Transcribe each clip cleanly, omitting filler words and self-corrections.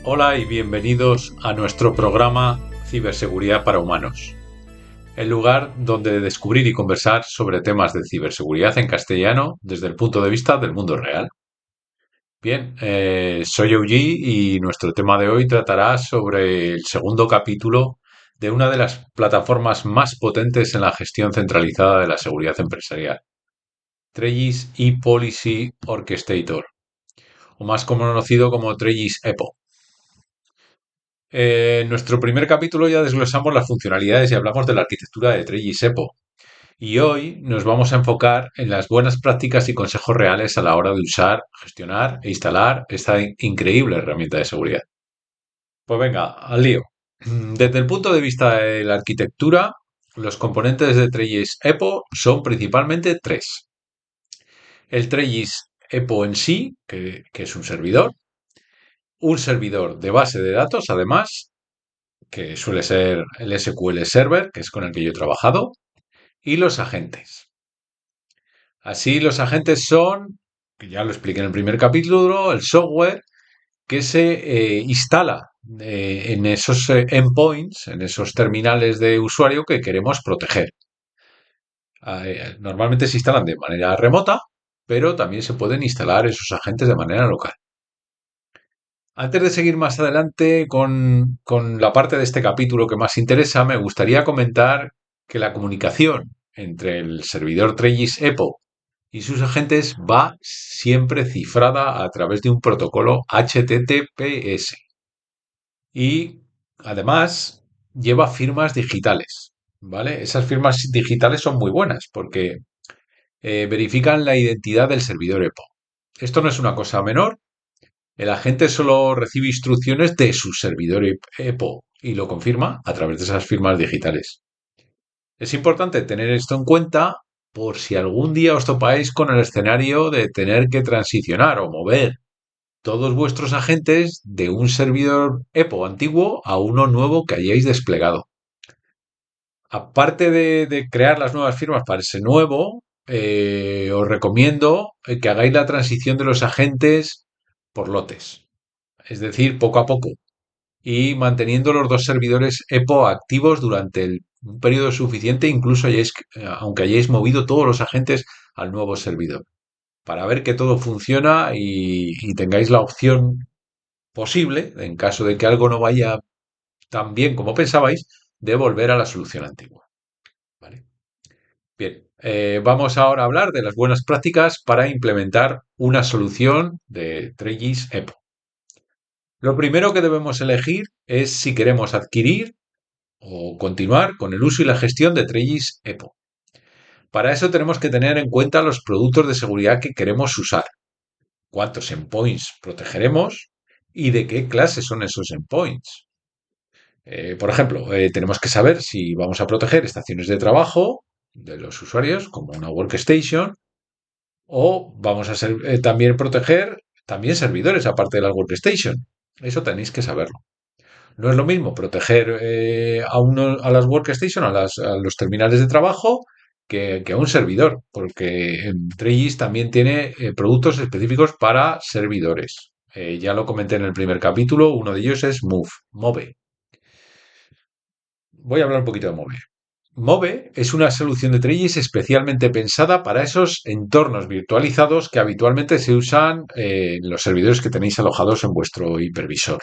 Hola y bienvenidos a nuestro programa Ciberseguridad para Humanos, el lugar donde descubrir y conversar sobre temas de ciberseguridad en castellano desde el punto de vista del mundo real. Bien, soy Eugene y nuestro tema de hoy tratará sobre el segundo capítulo de una de las plataformas más potentes en la gestión centralizada de la seguridad empresarial, Trellis ePolicy Orchestrator, o más conocido como Trellis EPO. En nuestro primer capítulo ya desglosamos las funcionalidades y hablamos de la arquitectura de Trellis EPO. Y hoy nos vamos a enfocar en las buenas prácticas y consejos reales a la hora de usar, gestionar e instalar esta increíble herramienta de seguridad. Pues venga, al lío. Desde el punto de vista de la arquitectura, los componentes de Trellis EPO son principalmente tres. El Trellis EPO en sí, que es un servidor de base de datos, además, que suele ser el SQL Server, que es con el que yo he trabajado, y los agentes. Así, los agentes son, que ya lo expliqué en el primer capítulo, el software que se instala en esos endpoints, en esos terminales de usuario que queremos proteger. Normalmente se instalan de manera remota, pero también se pueden instalar esos agentes de manera local. Antes de seguir más adelante con la parte de este capítulo que más interesa, me gustaría comentar que la comunicación entre el servidor Trellis EPO y sus agentes va siempre cifrada a través de un protocolo HTTPS. Y además lleva firmas digitales, ¿vale? Esas firmas digitales son muy buenas porque verifican la identidad del servidor EPO. Esto no es una cosa menor. El agente solo recibe instrucciones de su servidor EPO y lo confirma a través de esas firmas digitales. Es importante tener esto en cuenta por si algún día os topáis con el escenario de tener que transicionar o mover todos vuestros agentes de un servidor EPO antiguo a uno nuevo que hayáis desplegado. Aparte de crear las nuevas firmas para ese nuevo, os recomiendo que hagáis la transición de los agentes por lotes, es decir, poco a poco, y manteniendo los dos servidores EPO activos durante un periodo suficiente, incluso aunque hayáis movido todos los agentes al nuevo servidor, para ver que todo funciona y tengáis la opción posible, en caso de que algo no vaya tan bien como pensabais, de volver a la solución antigua. ¿Vale? Bien, vamos ahora a hablar de las buenas prácticas para implementar una solución de Trellis EPO. Lo primero que debemos elegir es si queremos adquirir o continuar con el uso y la gestión de Trellis EPO. Para eso tenemos que tener en cuenta los productos de seguridad que queremos usar, cuántos endpoints protegeremos y de qué clase son esos endpoints. Por ejemplo, tenemos que saber si vamos a proteger estaciones de trabajo de los usuarios, como una workstation, o vamos a también proteger también servidores aparte de la workstation. Eso tenéis que saberlo. No es lo mismo proteger a las workstation, a los terminales de trabajo, que a un servidor, porque Trellis también tiene productos específicos para servidores. Ya lo comenté en el primer capítulo, uno de ellos es Move. Voy a hablar un poquito de Move. Move es una solución de Trellis especialmente pensada para esos entornos virtualizados que habitualmente se usan en los servidores que tenéis alojados en vuestro hipervisor.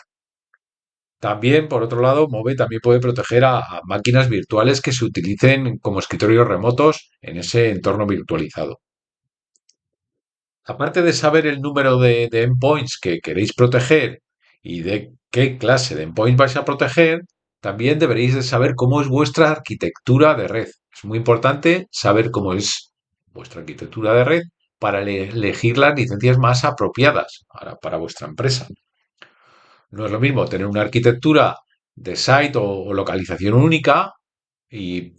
También, por otro lado, Move también puede proteger a máquinas virtuales que se utilicen como escritorios remotos en ese entorno virtualizado. Aparte de saber el número de endpoints que queréis proteger y de qué clase de endpoints vais a proteger, también deberéis de saber cómo es vuestra arquitectura de red. Es muy importante saber cómo es vuestra arquitectura de red para elegir las licencias más apropiadas para vuestra empresa. No es lo mismo tener una arquitectura de site o localización única y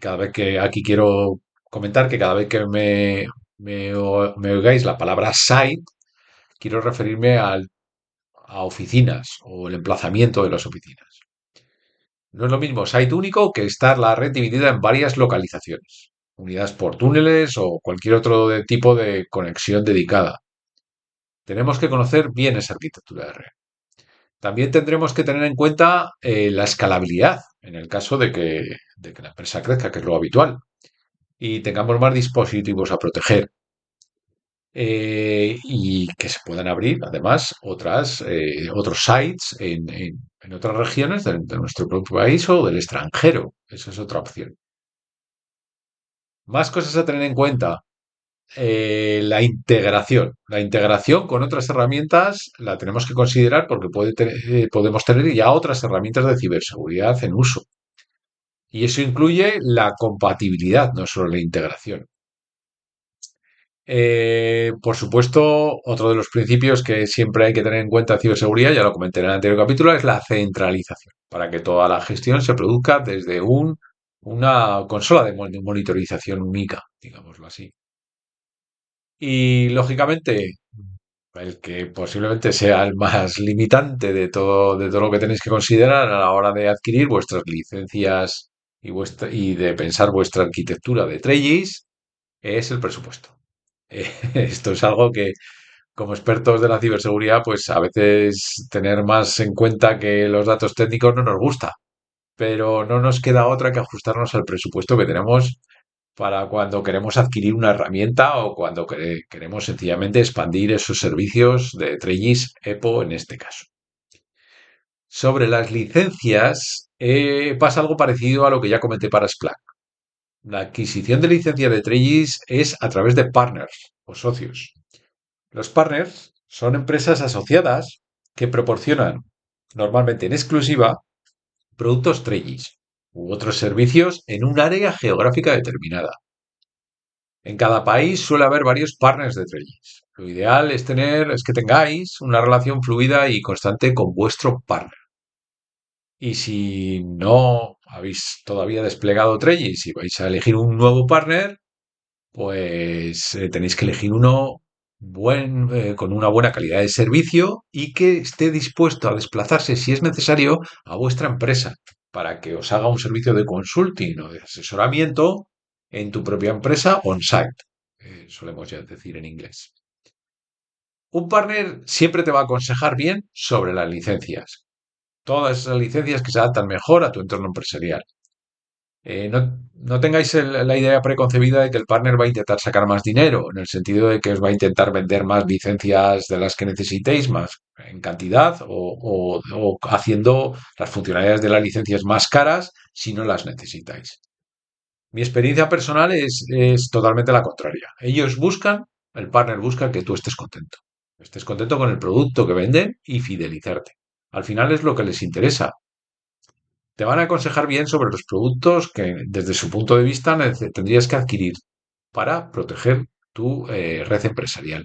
cada vez que aquí quiero comentar que cada vez que me oigáis la palabra site, quiero referirme a oficinas o el emplazamiento de las oficinas. No es lo mismo site único que estar la red dividida en varias localizaciones, unidas por túneles o cualquier otro tipo de conexión dedicada. Tenemos que conocer bien esa arquitectura de red. También tendremos que tener en cuenta la escalabilidad, en el caso de que la empresa crezca, que es lo habitual, y tengamos más dispositivos a proteger. Y que se puedan abrir, además, otros sites en otras regiones de nuestro propio país o del extranjero. Esa es otra opción. Más cosas a tener en cuenta. La integración. La integración con otras herramientas la tenemos que considerar porque podemos tener ya otras herramientas de ciberseguridad en uso. Y eso incluye la compatibilidad, no solo la integración. Por supuesto, otro de los principios que siempre hay que tener en cuenta en ciberseguridad, ya lo comenté en el anterior capítulo, es la centralización, para que toda la gestión se produzca desde una consola de monitorización única, digámoslo así. Y lógicamente, el que posiblemente sea el más limitante de todo lo que tenéis que considerar a la hora de adquirir vuestras licencias y de pensar vuestra arquitectura de Trellis, es el presupuesto. Esto es algo que, como expertos de la ciberseguridad, pues a veces tener más en cuenta que los datos técnicos no nos gusta, pero no nos queda otra que ajustarnos al presupuesto que tenemos para cuando queremos adquirir una herramienta o cuando queremos sencillamente expandir esos servicios de Trellis EPO en este caso. Sobre las licencias, pasa algo parecido a lo que ya comenté para Splunk. La adquisición de licencia de Trellis es a través de partners o socios. Los partners son empresas asociadas que proporcionan, normalmente en exclusiva, productos Trellis u otros servicios en un área geográfica determinada. En cada país suele haber varios partners de Trellis. Lo ideal es que tengáis una relación fluida y constante con vuestro partner. Y si no habéis todavía desplegado Trellis y vais a elegir un nuevo partner, pues tenéis que elegir uno con una buena calidad de servicio y que esté dispuesto a desplazarse, si es necesario, a vuestra empresa para que os haga un servicio de consulting o de asesoramiento en tu propia empresa on-site, solemos ya decir en inglés. Un partner siempre te va a aconsejar bien sobre las licencias, todas esas licencias que se adaptan mejor a tu entorno empresarial. No tengáis la idea preconcebida de que el partner va a intentar sacar más dinero, en el sentido de que os va a intentar vender más licencias de las que necesitéis, más en cantidad, o haciendo las funcionalidades de las licencias más caras si no las necesitáis. Mi experiencia personal es totalmente la contraria. El partner busca que tú estés contento con el producto que venden y fidelizarte. Al final es lo que les interesa. Te van a aconsejar bien sobre los productos que desde su punto de vista tendrías que adquirir para proteger tu red empresarial.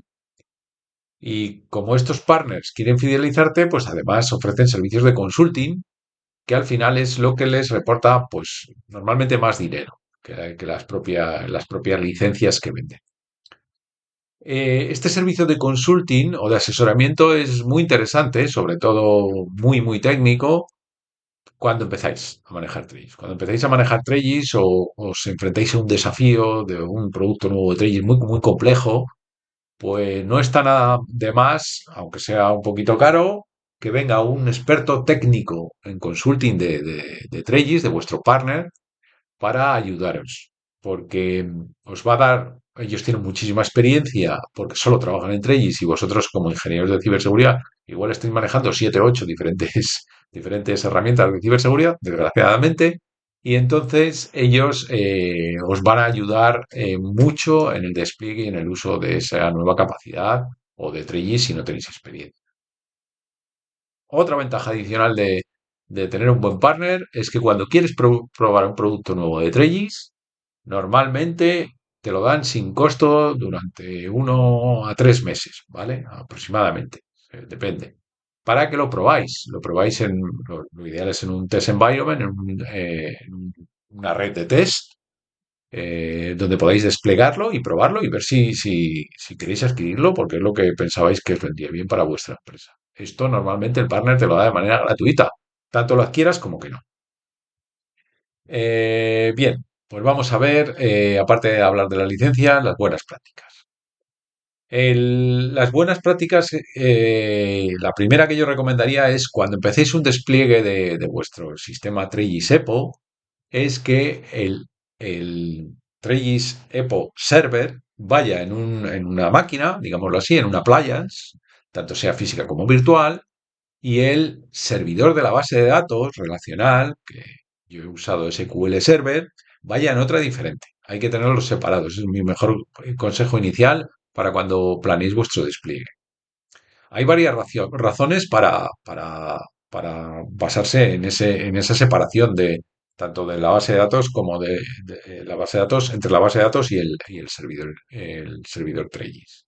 Y como estos partners quieren fidelizarte, pues además ofrecen servicios de consulting, que al final es lo que les reporta, pues normalmente más dinero que las propias licencias que venden. Este servicio de consulting o de asesoramiento es muy interesante, sobre todo muy técnico, cuando empezáis a manejar Trellis. Cuando empezáis a manejar Trellis o os enfrentáis a un desafío de un producto nuevo de Trellis muy complejo, pues no está nada de más, aunque sea un poquito caro, que venga un experto técnico en consulting de Trellis, de vuestro partner, para ayudaros. Porque os va a dar, ellos tienen muchísima experiencia porque solo trabajan en Trellis y vosotros como ingenieros de ciberseguridad igual estáis manejando 7 o 8 diferentes herramientas de ciberseguridad, desgraciadamente. Y entonces ellos os van a ayudar mucho en el despliegue y en el uso de esa nueva capacidad o de Trellis si no tenéis experiencia. Otra ventaja adicional de tener un buen partner es que cuando quieres probar un producto nuevo de Trellis, normalmente te lo dan sin costo durante 1 a 3 meses, ¿vale? Aproximadamente. Depende. Para que lo probáis. Lo ideal es en un test environment, en una red de test, donde podáis desplegarlo y probarlo y ver si queréis adquirirlo, porque es lo que pensabais que os vendría bien para vuestra empresa. Esto normalmente el partner te lo da de manera gratuita, tanto lo adquieras como que no. Bien, pues vamos a ver, aparte de hablar de la licencia, las buenas prácticas. Las buenas prácticas, la primera que yo recomendaría es cuando empecéis un despliegue de vuestro sistema Trellis EPO, es que el Trellis EPO Server vaya en una máquina, digámoslo así, en una appliance, tanto sea física como virtual, y el servidor de la base de datos relacional, que yo he usado SQL Server, vaya en otra diferente. Hay que tenerlos separados. Es mi mejor consejo inicial para cuando planeéis vuestro despliegue. Hay varias razones para basarse en esa separación de tanto de la base de datos como de la base de datos, entre la base de datos y el servidor Trellis.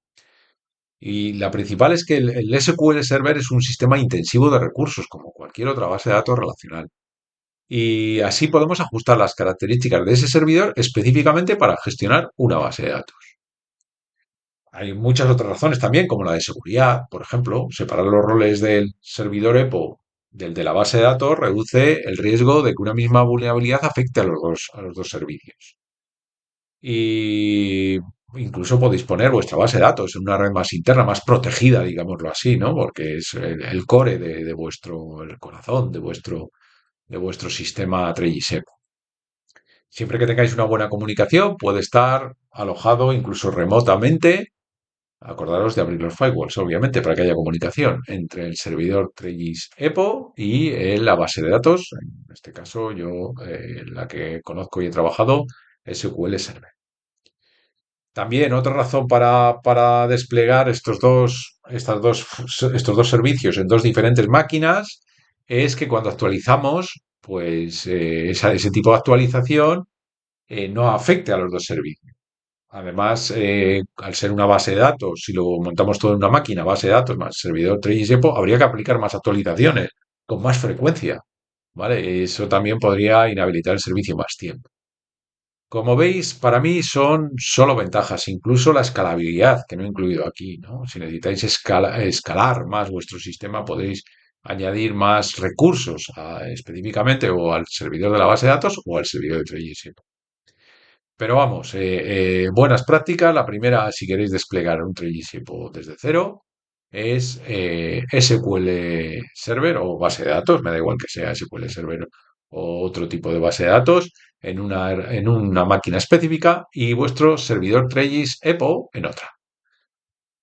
Y la principal es que el SQL Server es un sistema intensivo de recursos, como cualquier otra base de datos relacional. Y así podemos ajustar las características de ese servidor específicamente para gestionar una base de datos. Hay muchas otras razones también, como la de seguridad, por ejemplo. Separar los roles del servidor EPO del de la base de datos reduce el riesgo de que una misma vulnerabilidad afecte a los dos servicios. Y incluso podéis poner vuestra base de datos en una red más interna, más protegida, digámoslo así, ¿no? Porque es el core de vuestro, el corazón de vuestro sistema Trellisep. Siempre que tengáis una buena comunicación, puede estar alojado incluso remotamente. Acordaros de abrir los firewalls, obviamente, para que haya comunicación entre el servidor Trellis EPO y la base de datos. En este caso, yo, la que conozco y he trabajado, SQL Server. También otra razón para desplegar estos dos servicios en dos diferentes máquinas es que cuando actualizamos, pues ese tipo de actualización no afecte a los dos servicios. Además, al ser una base de datos, si lo montamos todo en una máquina, base de datos más servidor 3GEPO, habría que aplicar más actualizaciones con más frecuencia, ¿vale? Eso también podría inhabilitar el servicio más tiempo. Como veis, para mí son solo ventajas, incluso la escalabilidad, que no he incluido aquí, ¿no? Si necesitáis escalar más vuestro sistema, podéis añadir más recursos específicamente o al servidor de la base de datos o al servidor de 3GEPO. Pero vamos, buenas prácticas. La primera, si queréis desplegar un Trellisip desde cero, es SQL Server o base de datos, me da igual que sea SQL Server o otro tipo de base de datos, en una máquina específica y vuestro servidor Trellis EPO en otra.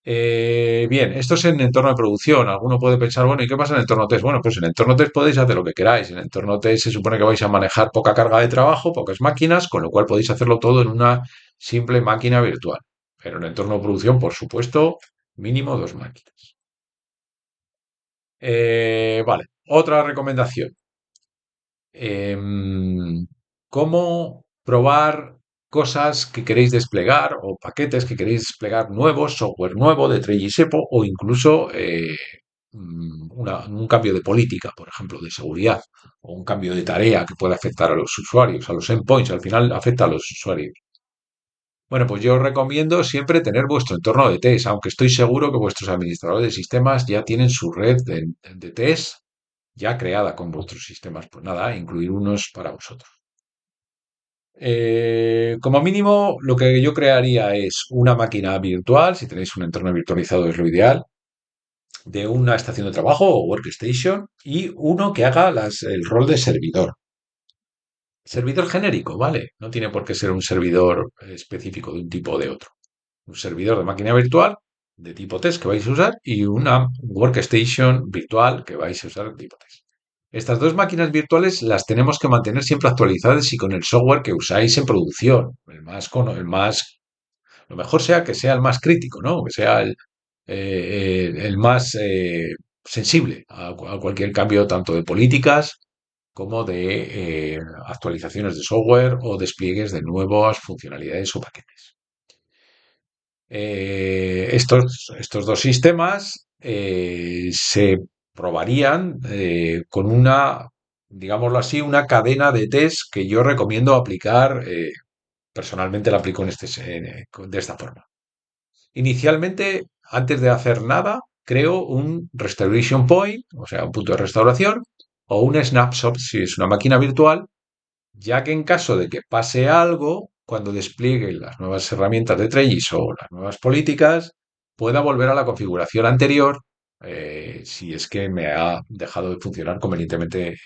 Bien, esto es en entorno de producción. Alguno puede pensar, bueno, ¿y qué pasa en entorno test? Bueno, pues en entorno test podéis hacer lo que queráis. En entorno test se supone que vais a manejar poca carga de trabajo, pocas máquinas, con lo cual podéis hacerlo todo en una simple máquina virtual. Pero en entorno de producción, por supuesto, mínimo dos máquinas. Vale, otra recomendación. em, Cómo probar cosas que queréis desplegar o paquetes que queréis desplegar nuevos, software nuevo de Trellisepo o incluso un cambio de política, por ejemplo, de seguridad o un cambio de tarea que puede afectar a los usuarios, a los endpoints, al final afecta a los usuarios. Bueno, pues yo os recomiendo siempre tener vuestro entorno de test, aunque estoy seguro que vuestros administradores de sistemas ya tienen su red de test ya creada con vuestros sistemas. Pues nada, incluir unos para vosotros. Como mínimo, lo que yo crearía es una máquina virtual, si tenéis un entorno virtualizado es lo ideal, de una estación de trabajo o workstation y uno que haga el rol de servidor. Servidor genérico, ¿vale? No tiene por qué ser un servidor específico de un tipo o de otro. Un servidor de máquina virtual de tipo test que vais a usar y una workstation virtual que vais a usar de tipo test. Estas dos máquinas virtuales las tenemos que mantener siempre actualizadas y con el software que usáis en producción. Lo mejor que sea el más crítico, ¿no? Que sea el más sensible a cualquier cambio tanto de políticas como de actualizaciones de software o despliegues de nuevas funcionalidades o paquetes. Estos dos sistemas se probarían con digámoslo así, una cadena de test que yo recomiendo aplicar. Personalmente la aplico de esta forma. Inicialmente, antes de hacer nada, creo un restoration point, o sea, un punto de restauración, o un snapshot si es una máquina virtual, ya que en caso de que pase algo, cuando despliegue las nuevas herramientas de Trellis o las nuevas políticas, pueda volver a la configuración anterior si es que me ha dejado de funcionar convenientemente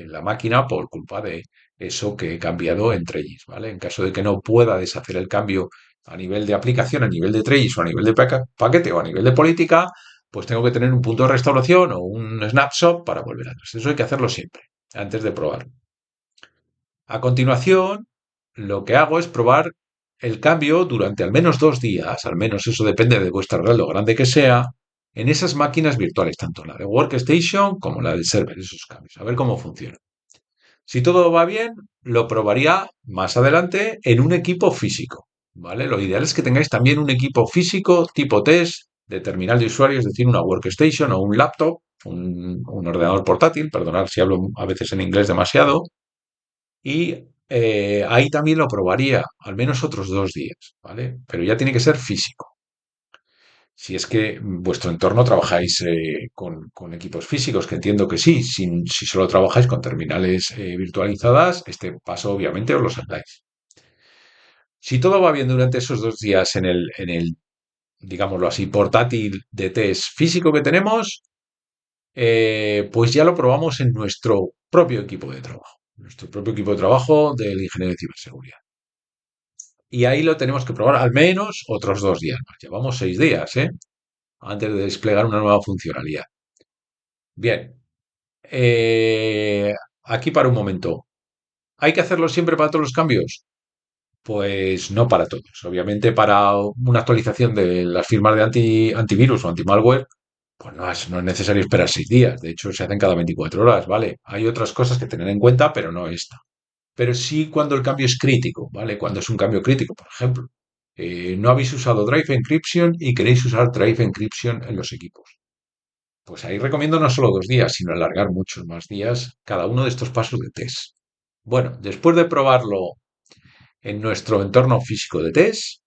la máquina por culpa de eso que he cambiado en Trellis, ¿vale? En caso de que no pueda deshacer el cambio a nivel de aplicación, a nivel de Trellis o a nivel de paquete o a nivel de política, pues tengo que tener un punto de restauración o un snapshot para volver atrás. Eso hay que hacerlo siempre, antes de probar. A continuación, lo que hago es probar el cambio durante al menos 2 días, al menos eso depende de vuestra red, lo grande que sea, en esas máquinas virtuales, tanto la de Workstation como la del server, esos cambios, a ver cómo funciona. Si todo va bien, lo probaría más adelante en un equipo físico, ¿vale? Lo ideal es que tengáis también un equipo físico tipo test de terminal de usuario, es decir, una Workstation o un laptop, un ordenador portátil, perdonad si hablo a veces en inglés demasiado, y ahí también lo probaría, al menos otros 2 días, ¿vale? Pero ya tiene que ser físico. Si es que vuestro entorno trabajáis con equipos físicos, que entiendo que sí, si solo trabajáis con terminales virtualizadas, este paso obviamente os lo saltáis. Si todo va bien durante esos 2 días en el, digámoslo así, portátil de test físico que tenemos, pues ya lo probamos en nuestro propio equipo de trabajo. Nuestro propio equipo de trabajo del ingeniero de ciberseguridad. Y ahí lo tenemos que probar al menos otros 2 días más. Llevamos 6 días, ¿eh? Antes de desplegar una nueva funcionalidad. Bien, aquí para un momento. ¿Hay que hacerlo siempre para todos los cambios? Pues no para todos. Obviamente para una actualización de las firmas de antivirus o antimalware, pues no es necesario esperar 6 días. De hecho, se hacen cada 24 horas, ¿vale? Hay otras cosas que tener en cuenta, pero no esta. Pero sí cuando el cambio es crítico, ¿vale? Cuando es un cambio crítico, por ejemplo. No habéis usado Drive Encryption y queréis usar Drive Encryption en los equipos. Pues ahí recomiendo no solo 2 días, sino alargar muchos más días cada uno de estos pasos de test. Bueno, después de probarlo en nuestro entorno físico de test,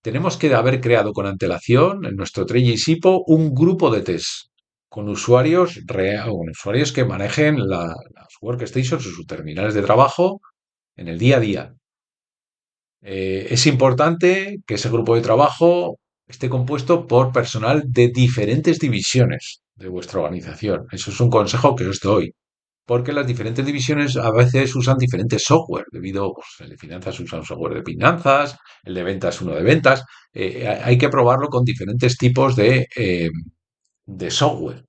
tenemos que haber creado con antelación en nuestro Trello SIPO un grupo de test con usuarios, con usuarios que manejen las workstations o sus terminales de trabajo en el día a día. Es importante que ese grupo de trabajo esté compuesto por personal de diferentes divisiones de vuestra organización. Eso es un consejo que os doy, porque las diferentes divisiones a veces usan diferentes software, debido, pues, el de finanzas usa un software de finanzas, el de ventas uno de ventas. Hay que probarlo con diferentes tipos de software,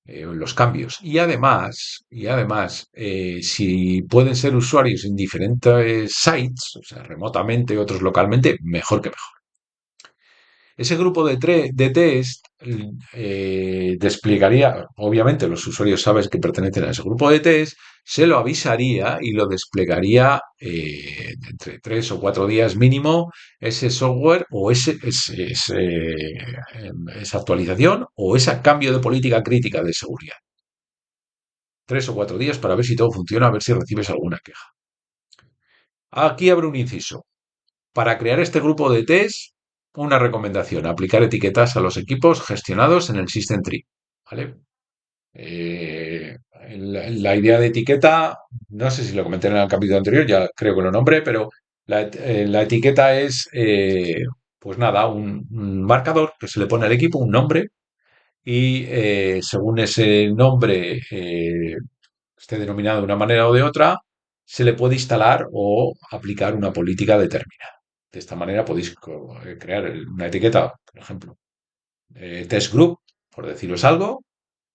los cambios. Y además, si pueden ser usuarios en diferentes sites, o sea, remotamente, otros localmente, mejor que mejor. Ese grupo de test desplegaría, obviamente los usuarios saben que pertenecen a ese grupo de test, se lo avisaría y lo desplegaría entre 3 o 4 días mínimo ese software o esa actualización o ese cambio de política crítica de seguridad. 3 o 4 días para ver si todo funciona, a ver si recibes alguna queja. Aquí abre un inciso. Para crear este grupo de test, una recomendación, aplicar etiquetas a los equipos gestionados en el System Tree. ¿Vale? La idea de etiqueta, no sé si lo comenté en el capítulo anterior, ya creo que lo nombré, pero la etiqueta es, pues nada, un marcador que se le pone al equipo, un nombre, y según ese nombre esté denominado de una manera o de otra, se le puede instalar o aplicar una política determinada. De esta manera podéis crear una etiqueta, por ejemplo, test group, por deciros algo,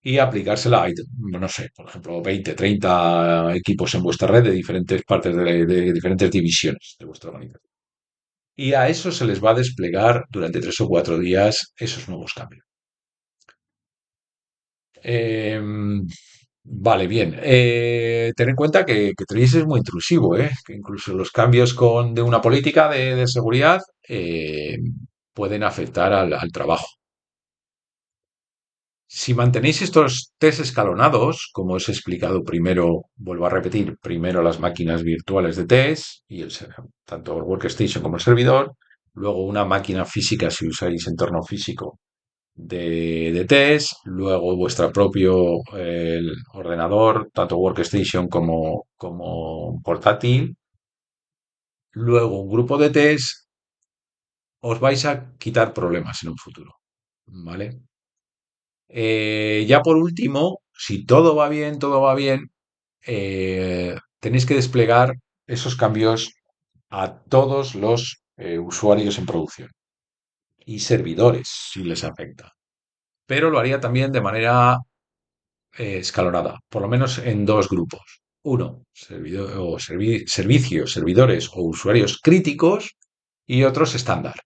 y aplicársela a, no sé, por ejemplo, 20, 30 equipos en vuestra red de diferentes partes de diferentes divisiones de vuestra organización. Y a eso se les va a desplegar durante 3 o 4 días esos nuevos cambios. Vale, bien. Ten en cuenta que Trace es muy intrusivo, ¿eh? Que incluso los cambios de una política de seguridad pueden afectar al trabajo. Si mantenéis estos test escalonados, como os he explicado primero, vuelvo a repetir, primero las máquinas virtuales de test, tanto el workstation como el servidor, luego una máquina física si usáis entorno físico de test, luego vuestro propio ordenador, tanto workstation como portátil, luego un grupo de test os vais a quitar problemas en un futuro, ¿vale? Ya por último, si todo va bien, tenéis que desplegar esos cambios a todos los usuarios en producción y servidores si les afecta. Pero lo haría también de manera escalonada, por lo menos en dos grupos. Uno, servicios, servidores o usuarios críticos y otros estándar.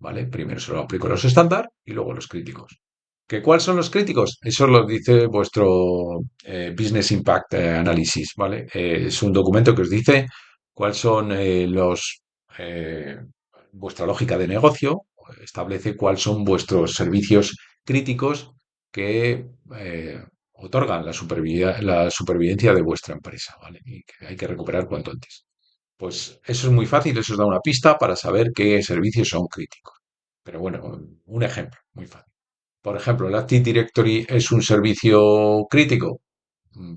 ¿Vale? Primero se lo aplico a los estándar y luego a los críticos. ¿Que cuáles son los críticos? Eso lo dice vuestro Business Impact Analysis, ¿vale? Es un documento que os dice cuáles son eh, vuestra lógica de negocio, establece cuáles son vuestros servicios críticos que otorgan la supervivencia de vuestra empresa, ¿vale? Y que hay que recuperar cuanto antes. Pues eso es muy fácil, eso os da una pista para saber qué servicios son críticos. Pero bueno, un ejemplo, muy fácil. Por ejemplo, el Active Directory es un servicio crítico.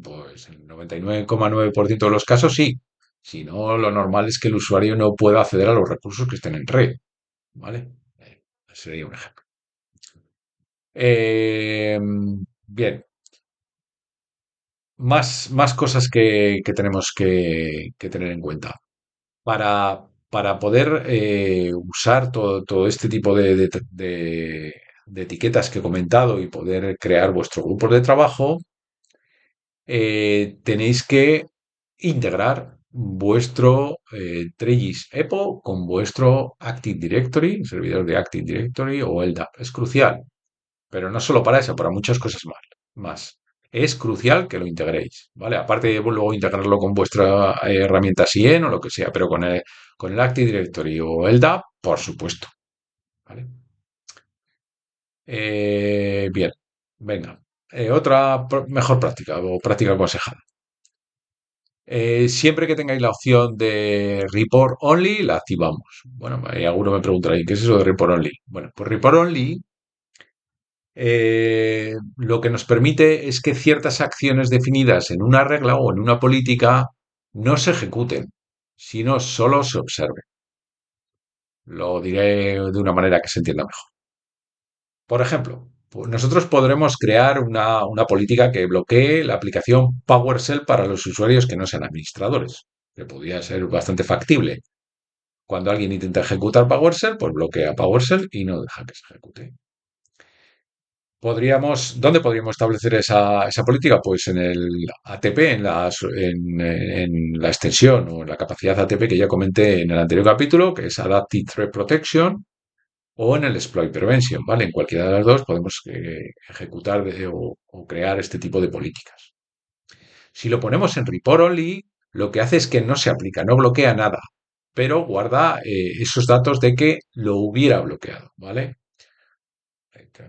Pues en el 99,9% de los casos sí. Si no, lo normal es que el usuario no pueda acceder a los recursos que estén en red. ¿Vale? Sería un ejemplo. Eh, bien, más cosas que tenemos que tener en cuenta. Para poder usar todo este tipo de etiquetas que he comentado y poder crear vuestro grupo de trabajo, tenéis que integrar vuestro Trellis EPO con vuestro Active Directory, servidor de Active Directory o LDAP. Es crucial, pero no solo para eso, para muchas cosas más. Es crucial que lo integréis, ¿vale? Aparte de luego integrarlo con vuestra herramienta SIEM o lo que sea, pero con el Active Directory o el DAP, por supuesto, ¿vale? Bien, venga. Otra mejor práctica o práctica aconsejada. Siempre que tengáis la opción de Report Only, la activamos. Bueno, alguno me preguntará, ¿y qué es eso de Report Only? Bueno, pues Report Only lo que nos permite es que ciertas acciones definidas en una regla o en una política no se ejecuten, sino solo se observen. Lo diré de una manera que se entienda mejor. Por ejemplo, pues nosotros podremos crear una política que bloquee la aplicación PowerShell para los usuarios que no sean administradores, que podría ser bastante factible. Cuando alguien intenta ejecutar PowerShell, pues bloquea PowerShell y no deja que se ejecute. ¿Dónde podríamos establecer esa política? Pues en el ATP, en la extensión o en la capacidad ATP que ya comenté en el anterior capítulo, que es Adaptive Threat Protection, o en el Exploit Prevention, ¿vale? En cualquiera de las dos podemos ejecutar o crear este tipo de políticas. Si lo ponemos en Report Only, lo que hace es que no se aplica, no bloquea nada, pero guarda esos datos de que lo hubiera bloqueado, ¿vale?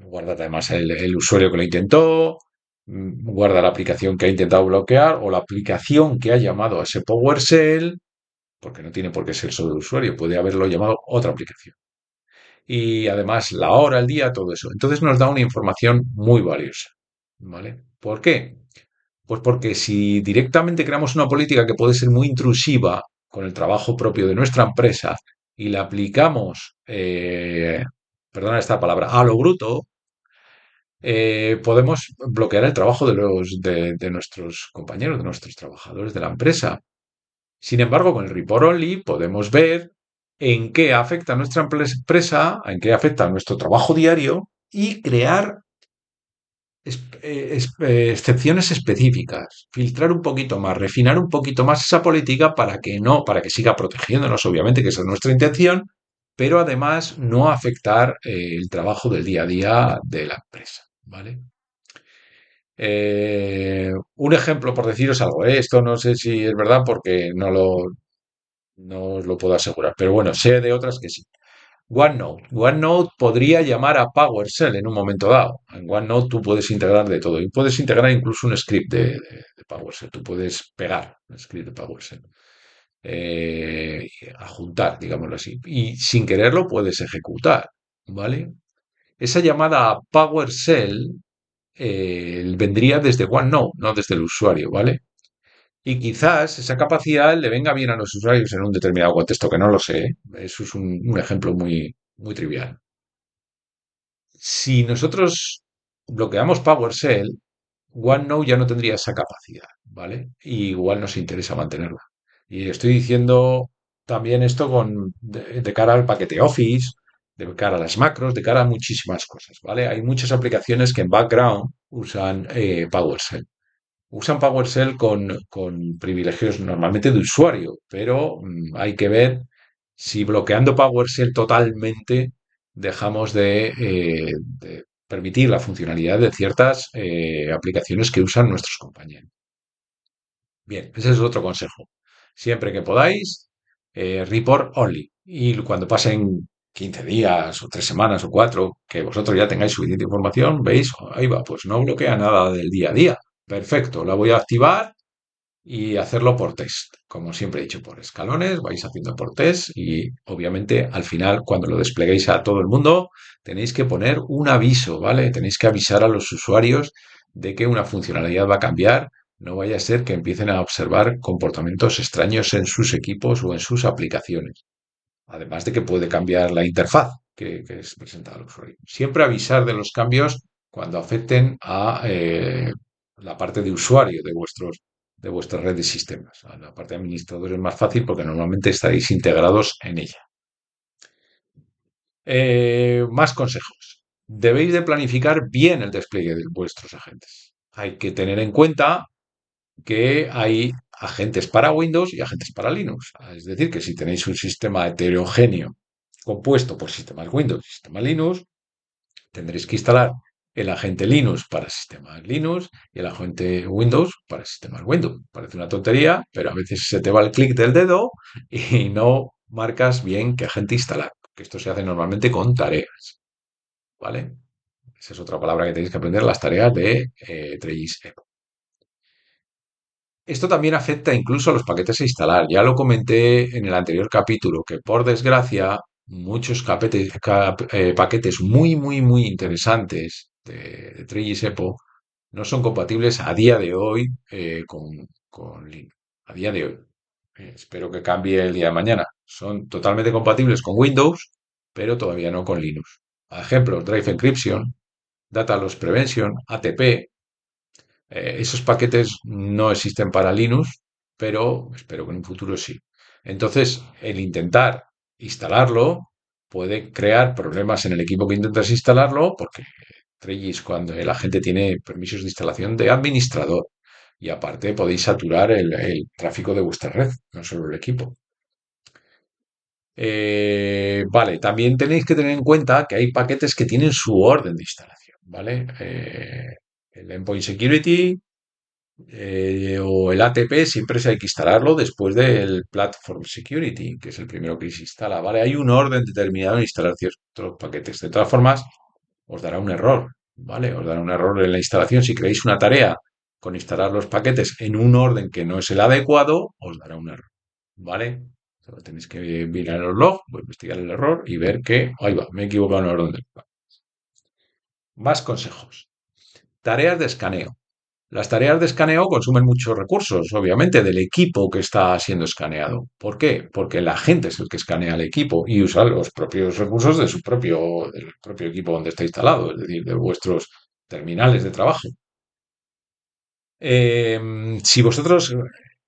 Guarda además el usuario que lo intentó, guarda la aplicación que ha intentado bloquear o la aplicación que ha llamado a ese PowerShell, porque no tiene por qué ser solo el usuario, puede haberlo llamado otra aplicación. Y además la hora, el día, todo eso. Entonces nos da una información muy valiosa. ¿Vale? ¿Por qué? Pues porque si directamente creamos una política que puede ser muy intrusiva con el trabajo propio de nuestra empresa y la aplicamos, perdona esta palabra, a lo bruto, podemos bloquear el trabajo de nuestros compañeros, de nuestros trabajadores de la empresa. Sin embargo, con el Report Only podemos ver en qué afecta a nuestra empresa, en qué afecta a nuestro trabajo diario y crear excepciones específicas, filtrar un poquito más, refinar un poquito más esa política para que siga protegiéndonos, obviamente, que esa es nuestra intención, pero además no afectar el trabajo del día a día de la empresa, ¿vale? Un ejemplo, por deciros algo, ¿eh? Esto no sé si es verdad porque no os lo puedo asegurar, pero bueno, sé de otras que sí. OneNote. OneNote podría llamar a PowerShell en un momento dado. En OneNote tú puedes integrar de todo y puedes integrar incluso un script de PowerShell. Tú puedes pegar un script de PowerShell, eh, adjuntar, digámoslo así. Y sin quererlo puedes ejecutar, ¿vale? Esa llamada a PowerShell vendría desde OneNote, no desde el usuario, ¿vale? Y quizás esa capacidad le venga bien a los usuarios en un determinado contexto, que no lo sé, ¿eh? Eso es un ejemplo muy, muy trivial. Si nosotros bloqueamos PowerShell, OneNote ya no tendría esa capacidad, ¿vale? Y igual nos interesa mantenerla. Y estoy diciendo también esto de cara al paquete Office, de cara a las macros, de cara a muchísimas cosas, ¿vale? Hay muchas aplicaciones que en background usan PowerShell. Usan PowerShell con privilegios normalmente de usuario, pero hay que ver si bloqueando PowerShell totalmente dejamos de permitir la funcionalidad de ciertas aplicaciones que usan nuestros compañeros. Bien, ese es otro consejo. Siempre que podáis, report only. Y cuando pasen 15 días o 3 semanas o 4, que vosotros ya tengáis suficiente información, veis, "Oh, ahí va, pues no bloquea nada del día a día. Perfecto, la voy a activar y hacerlo por test. Como siempre he dicho, por escalones, vais haciendo por test y obviamente al final, cuando lo despleguéis a todo el mundo, tenéis que poner un aviso, ¿vale? Tenéis que avisar a los usuarios de que una funcionalidad va a cambiar. No vaya a ser que empiecen a observar comportamientos extraños en sus equipos o en sus aplicaciones. Además de que puede cambiar la interfaz que es presentada al usuario. Siempre avisar de los cambios cuando afecten a la parte de usuario de vuestra red de sistemas. A la parte de administrador es más fácil porque normalmente estáis integrados en ella. Más consejos. Debéis de planificar bien el despliegue de vuestros agentes. Hay que tener en cuenta que hay agentes para Windows y agentes para Linux. Es decir, que si tenéis un sistema heterogéneo compuesto por sistemas Windows y sistemas Linux, tendréis que instalar el agente Linux para sistemas Linux y el agente Windows para sistemas Windows. Parece una tontería, pero a veces se te va el clic del dedo y no marcas bien qué agente instalar, que esto se hace normalmente con tareas, ¿vale? Esa es otra palabra que tenéis que aprender, las tareas de Trellis. Esto también afecta incluso a los paquetes a instalar. Ya lo comenté en el anterior capítulo, que por desgracia muchos paquetes muy, muy, muy interesantes de 3GIS no son compatibles a día de hoy con Linux. A día de hoy. Espero que cambie el día de mañana. Son totalmente compatibles con Windows, pero todavía no con Linux. Ejemplos, Drive Encryption, Data Loss Prevention, ATP. Esos paquetes no existen para Linux, pero espero que en un futuro sí. Entonces, el intentar instalarlo puede crear problemas en el equipo que intentas instalarlo, porque Trellis, cuando la gente tiene permisos de instalación de administrador, y aparte podéis saturar el tráfico de vuestra red, no solo el equipo. Vale, también tenéis que tener en cuenta que hay paquetes que tienen su orden de instalación, ¿vale? El Endpoint Security o el ATP siempre se hay que instalarlo después del Platform Security, que es el primero que se instala, ¿vale? Hay un orden determinado en instalar ciertos paquetes. De todas formas, os dará un error, ¿vale? Os dará un error en la instalación. Si creáis una tarea con instalar los paquetes en un orden que no es el adecuado, os dará un error, ¿vale? Solo tenéis que mirar los logs, investigar el error y ver que, ahí va, me he equivocado en el orden del paquete. Más consejos. Tareas de escaneo. Las tareas de escaneo consumen muchos recursos, obviamente, del equipo que está siendo escaneado. ¿Por qué? Porque la gente es el que escanea el equipo y usa los propios recursos del propio equipo donde está instalado, es decir, de vuestros terminales de trabajo. Si vosotros,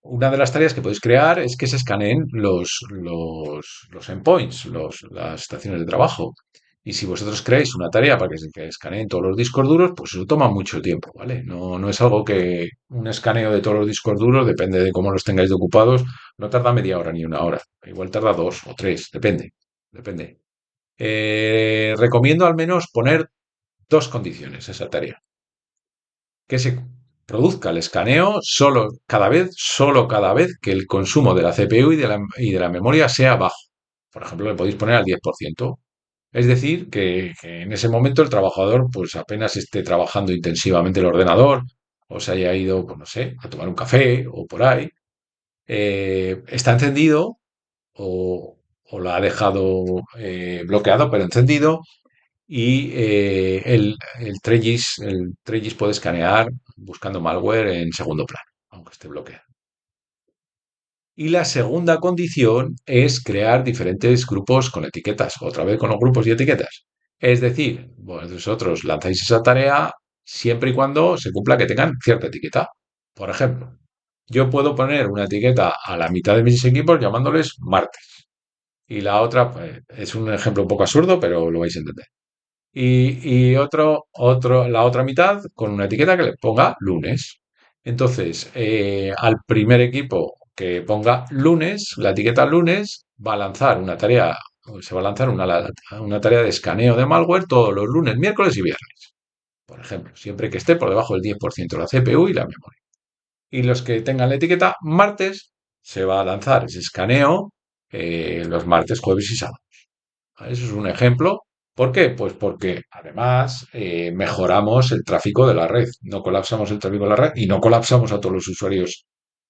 una de las tareas que podéis crear es que se escaneen los endpoints, las estaciones de trabajo. Y si vosotros creáis una tarea para que escaneen todos los discos duros, pues eso toma mucho tiempo, ¿vale? No, no es algo que un escaneo de todos los discos duros, depende de cómo los tengáis de ocupados, no tarda media hora ni una hora. Igual tarda 2 o 3, depende, depende. Recomiendo al menos poner dos condiciones a esa tarea que se produzca el escaneo solo cada vez que el consumo de la CPU y de la memoria sea bajo. Por ejemplo, le podéis poner al 10%. Es decir, que en ese momento el trabajador pues apenas esté trabajando intensivamente el ordenador o se haya ido, pues no sé, a tomar un café o por ahí. Está encendido o lo ha dejado bloqueado, pero encendido y el Trellis puede escanear buscando malware en segundo plano, aunque esté bloqueado. Y la segunda condición es crear diferentes grupos con etiquetas, otra vez con los grupos y etiquetas. Es decir, vosotros lanzáis esa tarea siempre y cuando se cumpla que tengan cierta etiqueta. Por ejemplo, yo puedo poner una etiqueta a la mitad de mis equipos llamándoles martes. Y la otra, pues, es un ejemplo un poco absurdo, pero lo vais a entender. La otra mitad con una etiqueta que le ponga lunes. Entonces, al primer equipo que ponga lunes, la etiqueta lunes, va a lanzar una tarea, se va a lanzar una tarea de escaneo de malware todos los lunes, miércoles y viernes. Por ejemplo, siempre que esté por debajo del 10% la CPU y la memoria. Y los que tengan la etiqueta martes, se va a lanzar ese escaneo los martes, jueves y sábado. Eso es un ejemplo. ¿Por qué? Pues porque además mejoramos el tráfico de la red. No colapsamos el tráfico de la red y no colapsamos a todos los usuarios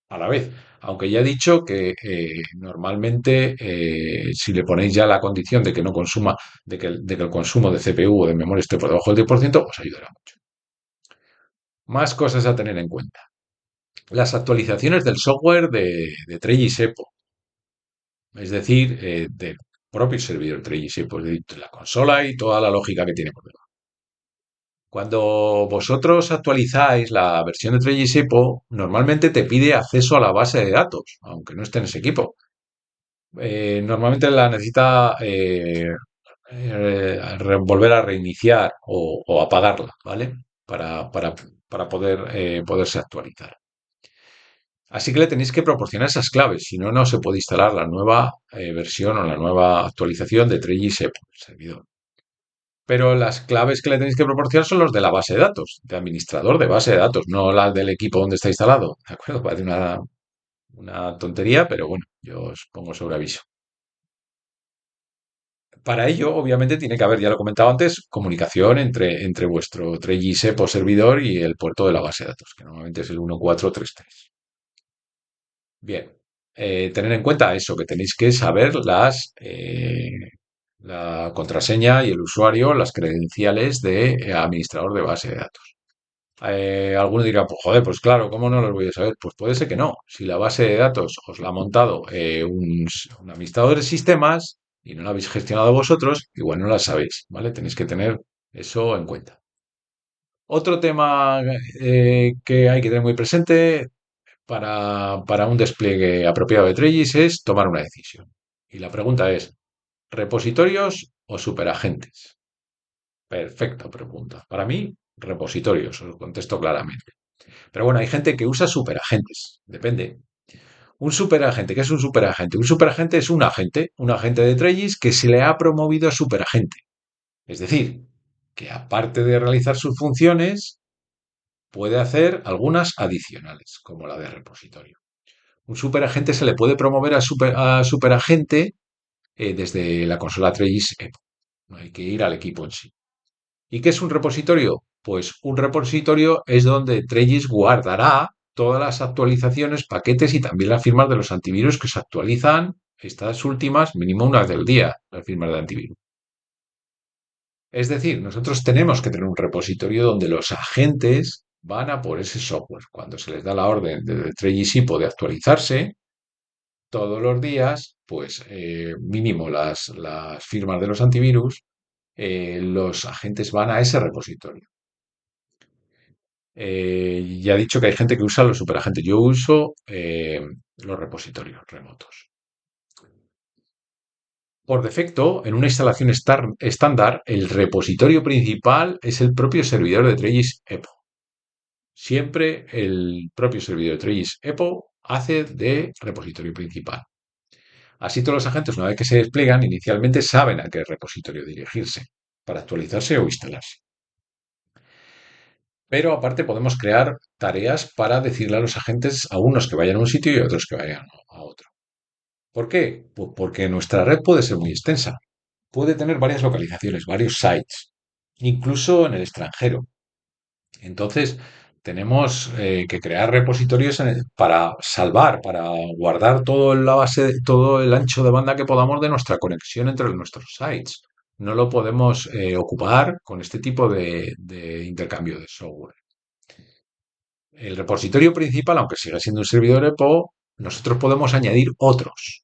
a la vez. Aunque ya he dicho que normalmente si le ponéis ya la condición de que no consuma, de que el consumo de CPU o de memoria esté por debajo del 10%, os ayudará mucho. Más cosas a tener en cuenta. Las actualizaciones del software de Trellis EPO, es decir, del propio servidor Trellis EPO, es decir, la consola y toda la lógica que tiene por debajo. Cuando vosotros actualizáis la versión de Trellis EPO, normalmente te pide acceso a la base de datos, aunque no esté en ese equipo. Normalmente la necesita volver a reiniciar o apagarla, ¿vale? Para poderse actualizar. Así que le tenéis que proporcionar esas claves, si no, no se puede instalar la nueva versión o la nueva actualización de Trellis EPO, el servidor. Pero las claves que le tenéis que proporcionar son los de la base de datos, de administrador de base de datos, no las del equipo donde está instalado. ¿De acuerdo? Parece una tontería, pero bueno, yo os pongo sobre aviso. Para ello, obviamente, tiene que haber, ya lo he comentado antes, comunicación entre vuestro 3GSEPO servidor y el puerto de la base de datos, que normalmente es el 1433. Bien, tener en cuenta eso, que tenéis que saber la contraseña y el usuario, las credenciales de administrador de base de datos. Alguno dirá, pues joder, pues claro, ¿cómo no los voy a saber? Pues puede ser que no. Si la base de datos os la ha montado un administrador de sistemas y no la habéis gestionado vosotros, igual no la sabéis, ¿vale? Tenéis que tener eso en cuenta. Otro tema que hay que tener muy presente para un despliegue apropiado de Trellis es tomar una decisión. Y la pregunta es, ¿repositorios o superagentes? Perfecta pregunta. Para mí, repositorios, os lo contesto claramente. Pero bueno, hay gente que usa superagentes. Depende. Un superagente, ¿qué es un superagente? Un superagente es un agente de Trellis que se le ha promovido a superagente. Es decir, que aparte de realizar sus funciones, puede hacer algunas adicionales, como la de repositorio. Un superagente se le puede promover a superagente desde la consola Trellis EPO. No hay que ir al equipo en sí. ¿Y qué es un repositorio? Pues un repositorio es donde Trellis guardará todas las actualizaciones, paquetes y también las firmas de los antivirus que se actualizan, estas últimas, mínimo una vez al día, las firmas de antivirus. Es decir, nosotros tenemos que tener un repositorio donde los agentes van a por ese software. Cuando se les da la orden de Trellis IPO de actualizarse, todos los días, pues mínimo las firmas de los antivirus, los agentes van a ese repositorio. Ya he dicho que hay gente que usa los superagentes. Yo uso los repositorios remotos. Por defecto, en una instalación estándar, el repositorio principal es el propio servidor de Trellis EPO. Siempre el propio servidor de Trellis EPO hace de repositorio principal. Así todos los agentes, una vez que se despliegan, inicialmente saben a qué repositorio dirigirse para actualizarse o instalarse. Pero aparte podemos crear tareas para decirle a los agentes a unos que vayan a un sitio y a otros que vayan a otro. ¿Por qué? Pues porque nuestra red puede ser muy extensa. Puede tener varias localizaciones, varios sites, incluso en el extranjero. Entonces, tenemos que crear repositorios para salvar, para guardar todo el ancho de banda que podamos de nuestra conexión entre nuestros sites. No lo podemos ocupar con este tipo de intercambio de software. El repositorio principal, aunque siga siendo un servidor EPO, nosotros podemos añadir otros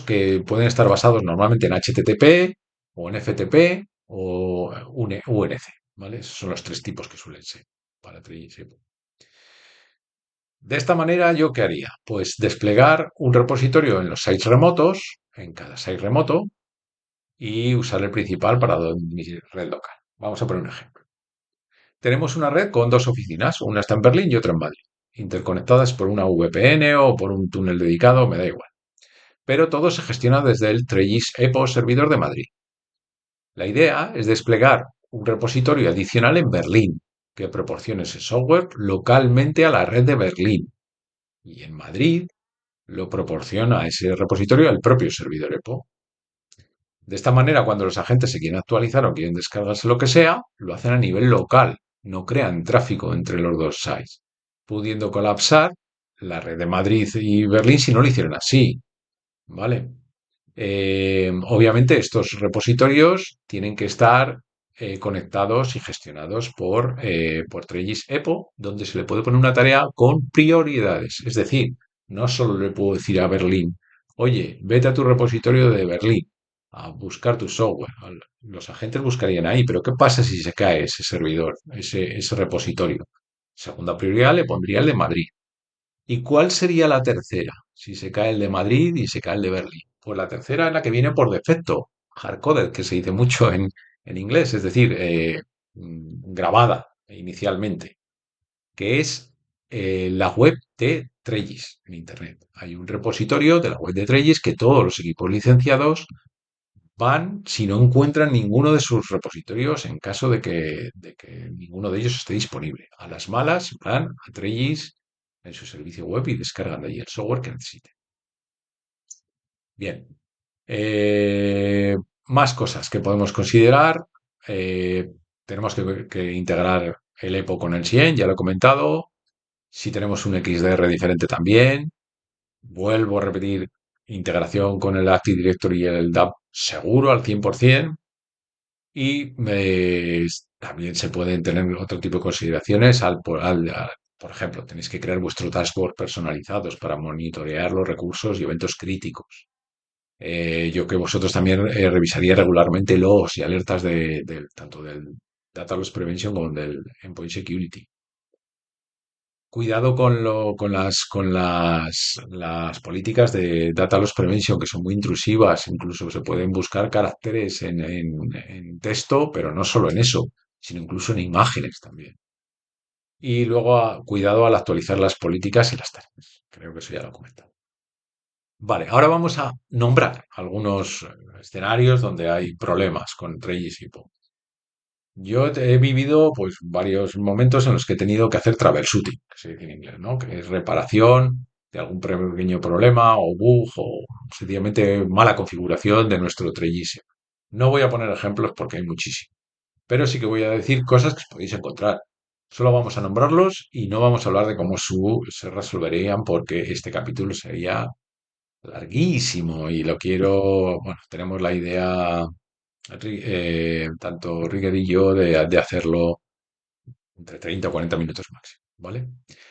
que pueden estar basados normalmente en HTTP o en FTP o UNC, ¿vale? Esos son los tres tipos que suelen ser para Trellis. De esta manera, ¿yo qué haría? Pues desplegar un repositorio en los sites remotos, en cada site remoto, y usar el principal para mi red local. Vamos a poner un ejemplo. Tenemos una red con dos oficinas, una está en Berlín y otra en Madrid, interconectadas por una VPN o por un túnel dedicado, me da igual. Pero todo se gestiona desde el Trellis EPO servidor de Madrid. La idea es desplegar un repositorio adicional en Berlín que proporcione ese software localmente a la red de Berlín. Y en Madrid lo proporciona ese repositorio el propio servidor EPO. De esta manera, cuando los agentes se quieren actualizar o quieren descargarse lo que sea, lo hacen a nivel local, no crean tráfico entre los dos sites, pudiendo colapsar la red de Madrid y Berlín si no lo hicieran así, ¿vale? Obviamente estos repositorios tienen que estar conectados y gestionados por Trellis EPO, donde se le puede poner una tarea con prioridades. Es decir, no solo le puedo decir a Berlín, oye, vete a tu repositorio de Berlín a buscar tu software. Los agentes buscarían ahí, pero ¿qué pasa si se cae ese servidor, ese repositorio? Segunda prioridad le pondría el de Madrid. ¿Y cuál sería la tercera? Si se cae el de Madrid y se cae el de Berlín. Pues la tercera es la que viene por defecto, hardcoded, que se dice mucho en inglés, es decir, grabada inicialmente, que es la web de Trellis en Internet. Hay un repositorio de la web de Trellis que todos los equipos licenciados van si no encuentran ninguno de sus repositorios en caso de que ninguno de ellos esté disponible. A las malas van a Trellis en su servicio web y descargan de allí el software que necesiten. Bien. Más cosas que podemos considerar. Eh, tenemos que integrar el EPO con el 100, ya lo he comentado. Si tenemos un XDR diferente también. Vuelvo a repetir, integración con el Active Directory y el DAP seguro al 100%. Y también se pueden tener otro tipo de consideraciones por ejemplo, tenéis que crear vuestro dashboard personalizados para monitorear los recursos y eventos críticos. Yo que vosotros también revisaría regularmente logs y alertas tanto del Data Loss Prevention como del Endpoint Security. Cuidado con las políticas de Data Loss Prevention, que son muy intrusivas. Incluso se pueden buscar caracteres en texto, pero no solo en eso, sino incluso en imágenes también. Y luego, cuidado al actualizar las políticas y las tareas. Creo que eso ya lo he comentado. Vale, ahora vamos a nombrar algunos escenarios donde hay problemas con Trellis y Po. Yo he vivido pues varios momentos en los que he tenido que hacer troubleshooting, que se dice en inglés, ¿no? Que es reparación de algún pequeño problema o bug o sencillamente mala configuración de nuestro Trellis. No voy a poner ejemplos porque hay muchísimos, pero sí que voy a decir cosas que podéis encontrar. Solo vamos a nombrarlos y no vamos a hablar de cómo se resolverían porque este capítulo sería larguísimo y lo quiero, bueno, tenemos la idea, tanto Rigger y yo, de hacerlo entre 30 o 40 minutos máximo, ¿vale?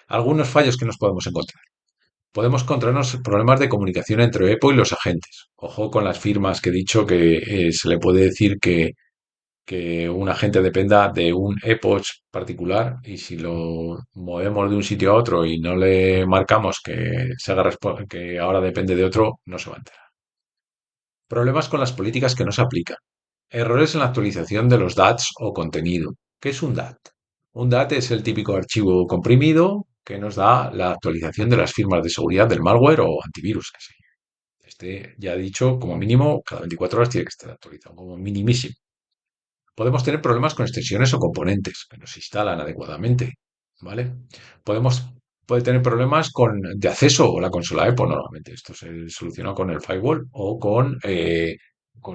Algunos fallos que nos podemos encontrar. Podemos encontrarnos problemas de comunicación entre EPO y los agentes. Ojo con las firmas que he dicho que se le puede decir que un agente dependa de un EPO particular y si lo movemos de un sitio a otro y no le marcamos que ahora depende de otro, no se va a enterar. Problemas con las políticas que no se aplican. Errores en la actualización de los DATs o contenido. ¿Qué es un DAT? Un DAT es el típico archivo comprimido que nos da la actualización de las firmas de seguridad del malware o antivirus. Que sea. Ya he dicho, como mínimo, cada 24 horas tiene que estar actualizado, como minimísimo. Podemos tener problemas con extensiones o componentes que no se instalan adecuadamente, ¿vale? Podemos puede tener problemas de acceso a la consola EPO normalmente. Esto se soluciona con el firewall o con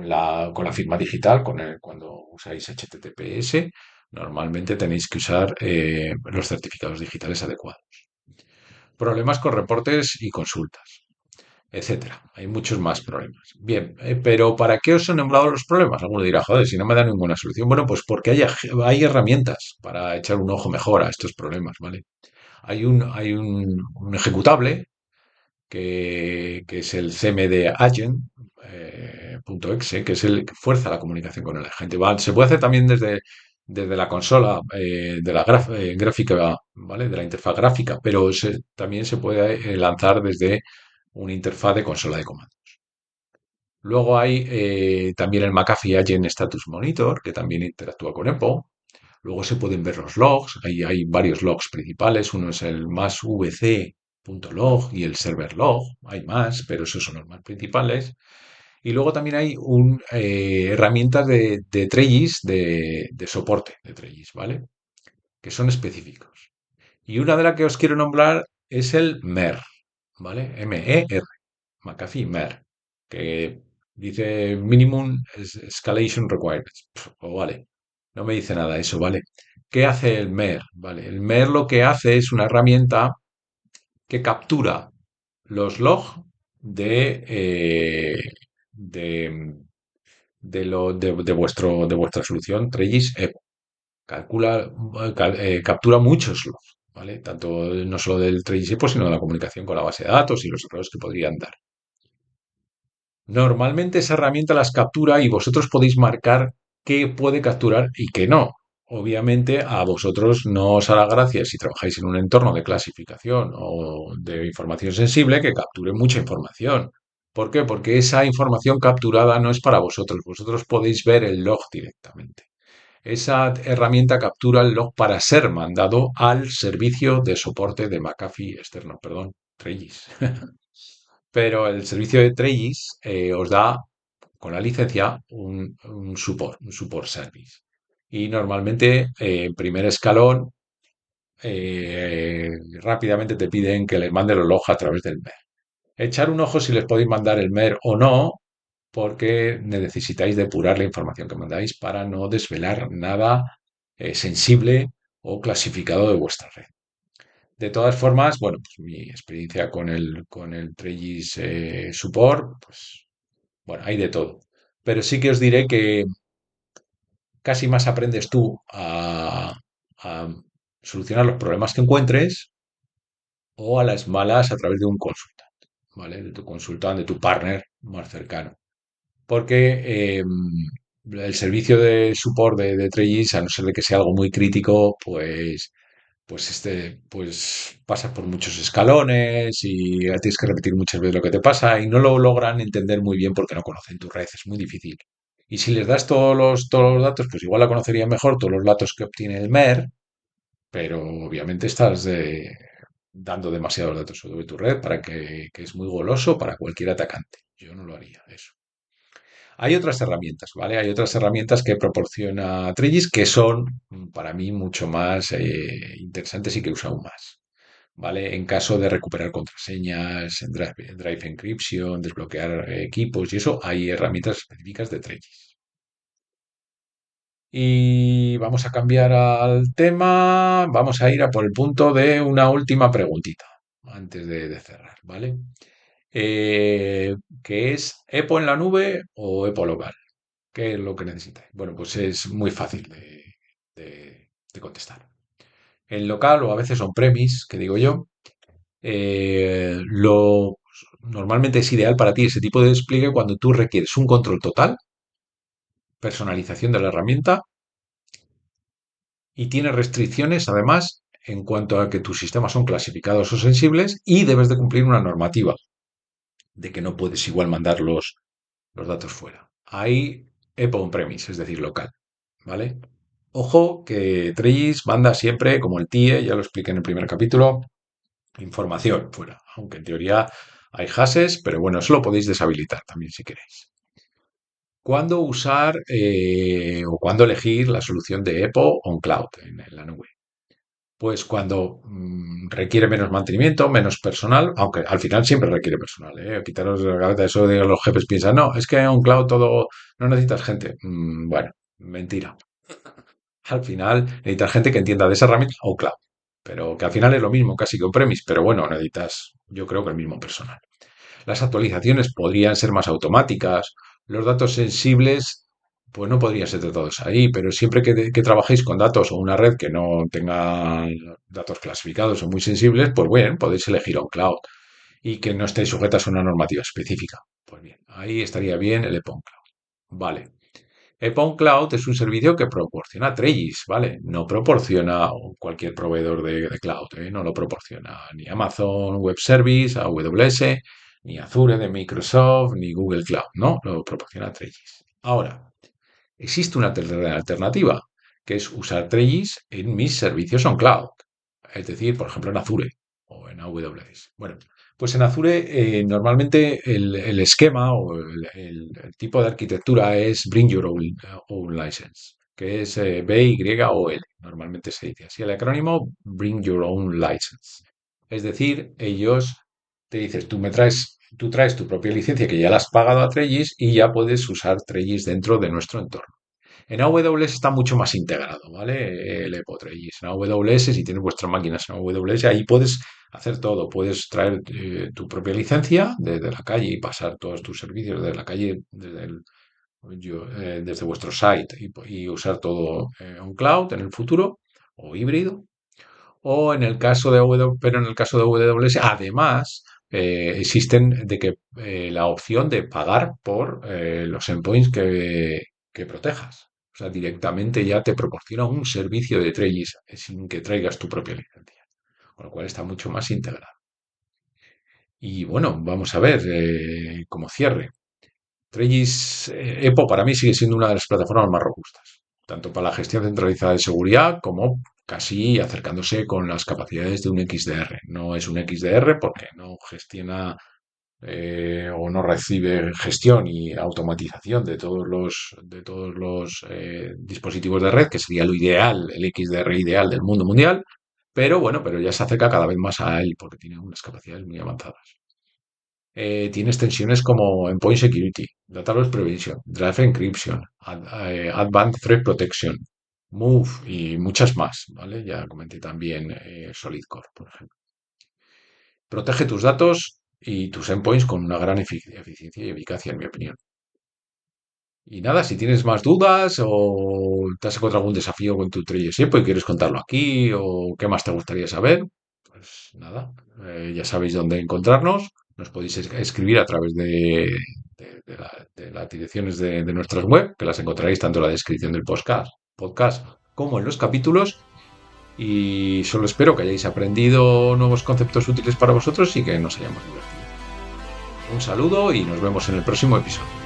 la firma digital, cuando usáis HTTPS. Normalmente tenéis que usar los certificados digitales adecuados. Problemas con reportes y consultas, etcétera. Hay muchos más problemas. Bien, pero ¿para qué os he nombrado los problemas? Alguno dirá, joder, si no me da ninguna solución. Bueno, pues porque hay herramientas para echar un ojo mejor a estos problemas, ¿vale? Hay un ejecutable que es el CMD Agent, .exe, que es el que fuerza la comunicación con el agente. Se puede hacer también desde la consola de la gráfica, ¿vale? De la interfaz gráfica, pero también se puede lanzar desde una interfaz de consola de comandos. Luego hay también el McAfee Agent Status Monitor, que también interactúa con EPO. Luego se pueden ver los logs. Hay varios logs principales. Uno es el más vc.log y el server log. Hay más, pero esos son los más principales. Y luego también hay herramientas de Trellis, de soporte de Trellis, ¿vale? Que son específicos. Y una de las que os quiero nombrar es el MER, ¿vale? MER, McAfee MER, que dice Minimum Escalation Requirements. O vale, no me dice nada eso, ¿vale? ¿Qué hace el MER? Vale, el MER lo que hace es una herramienta que captura los logs de, de vuestra solución Trellis Evo. Captura muchos logs, ¿vale? Tanto no solo del Trellis Evo, sino de la comunicación con la base de datos y los errores que podrían dar. Normalmente esa herramienta las captura y vosotros podéis marcar qué puede capturar y qué no. Obviamente a vosotros no os hará gracia si trabajáis en un entorno de clasificación o de información sensible que capture mucha información. ¿Por qué? Porque esa información capturada no es para vosotros. Vosotros podéis ver el log directamente. Esa herramienta captura el log para ser mandado al servicio de soporte de McAfee externo, perdón, Trellis. Pero el servicio de Trellis os da con la licencia un support service. Y normalmente en primer escalón eh, rápidamente te piden que les mande los logs a través del MER. Echar un ojo si les podéis mandar el MER o no, porque necesitáis depurar la información que mandáis para no desvelar nada sensible o clasificado de vuestra red. De todas formas, bueno, pues mi experiencia con el Trellis Support, pues bueno, hay de todo. Pero sí que os diré que casi más aprendes tú a solucionar los problemas que encuentres o a las malas a través de un consultante, ¿vale? De tu consultante, de tu partner más cercano. Porque el servicio de support de Trellis, a no ser de que sea algo muy crítico, pues pasas por muchos escalones y tienes que repetir muchas veces lo que te pasa y no lo logran entender muy bien porque no conocen tu red, es muy difícil. Y si les das todos los datos, pues igual la conocerían mejor, todos los datos que obtiene el MER, pero obviamente estás dando demasiados datos sobre tu red para que es muy goloso para cualquier atacante. Yo no lo haría, eso. Hay otras herramientas, ¿vale? Hay otras herramientas que proporciona Trellis que son para mí mucho más interesantes y que uso aún más, ¿vale? En caso de recuperar contraseñas, en Drive Encryption, desbloquear equipos y eso, hay herramientas específicas de Trellis. Y vamos a cambiar al tema, vamos a ir a por el punto de una última preguntita antes de cerrar, ¿vale? ¿Qué es EPO en la nube o EPO local? ¿Qué es lo que necesitáis? Bueno, pues es muy fácil de contestar. En local o a veces on-premise, que digo yo, normalmente es ideal para ti ese tipo de despliegue cuando tú requieres un control total, personalización de la herramienta y tienes restricciones además en cuanto a que tus sistemas son clasificados o sensibles y debes de cumplir una normativa de que no puedes igual mandar los datos fuera. Ahí EPO on-premise, es decir, local, ¿vale? Ojo que Trellis manda siempre, como el TIE, ya lo expliqué en el primer capítulo, información fuera, aunque en teoría hay hashes, pero bueno, eso lo podéis deshabilitar también si queréis. ¿Cuándo usar o cuándo elegir la solución de EPO on cloud en la nube? Pues cuando requiere menos mantenimiento, menos personal, aunque al final siempre requiere personal, ¿eh? Quitaros de la cabeza eso de los jefes piensan, no, es que on cloud todo, no necesitas gente. Bueno, mentira. Al final necesitas gente que entienda de esa herramienta o cloud, pero que al final es lo mismo casi que on-premise, pero bueno, necesitas, yo creo que el mismo personal. Las actualizaciones podrían ser más automáticas, los datos sensibles, pues no podrían ser tratados ahí, pero siempre que trabajéis con datos o una red que no tenga datos clasificados o muy sensibles, pues bueno, podéis elegir on cloud. y que no esté sujetas a una normativa específica. Pues bien, ahí estaría bien el EPON Cloud. Vale. EPON Cloud es un servicio que proporciona Trellis, ¿vale? No proporciona cualquier proveedor de cloud, ¿eh? No lo proporciona ni Amazon Web Service, AWS, ni Azure de Microsoft, ni Google Cloud, ¿no? Lo proporciona Trellis. Ahora, existe una tercera alternativa, que es usar Trellis en mis servicios on cloud. Es decir, por ejemplo, en Azure o en AWS. Bueno, pues en Azure normalmente el esquema o el tipo de arquitectura es Bring Your Own License, que es BYOL. Normalmente se dice así el acrónimo Bring Your Own License. Es decir, ellos te dicen, tú traes tu propia licencia que ya la has pagado a Trellis y ya puedes usar Trellis dentro de nuestro entorno. En AWS está mucho más integrado, ¿vale? El EPO3. En AWS, si tienes vuestras máquinas en AWS, ahí puedes hacer todo. Puedes traer tu propia licencia desde la calle y pasar todos tus servicios desde la calle, desde vuestro site y usar todo en cloud en el futuro o híbrido. O en el caso de pero en el caso de AWS, además, existen de que la opción de pagar por los endpoints que protejas. O sea, directamente ya te proporciona un servicio de Trellis sin que traigas tu propia licencia. Con lo cual está mucho más integrado. Y bueno, vamos a ver, como cierre. Trellis, EPO para mí sigue siendo una de las plataformas más robustas, tanto para la gestión centralizada de seguridad como casi acercándose con las capacidades de un XDR. No es un XDR porque no gestiona o no recibe gestión y automatización de todos los dispositivos de red, que sería lo ideal, el XDR ideal del mundo mundial, pero bueno, pero ya se acerca cada vez más a él porque tiene unas capacidades muy avanzadas. Tiene extensiones como Endpoint Security, Data Loss Prevention, Drive Encryption, Advanced Threat Protection, Move y muchas más, ¿vale? Ya comenté también Solid Core, por ejemplo. Protege tus datos y tus endpoints con una gran eficiencia y eficacia, en mi opinión. Y nada, si tienes más dudas o te has encontrado algún desafío con tu Trello y quieres contarlo aquí o qué más te gustaría saber, pues nada, ya sabéis dónde encontrarnos. Nos podéis escribir a través de las direcciones de nuestras web, que las encontraréis tanto en la descripción del podcast como en los capítulos. Y solo espero que hayáis aprendido nuevos conceptos útiles para vosotros y que nos hayamos divertido. Un saludo y nos vemos en el próximo episodio.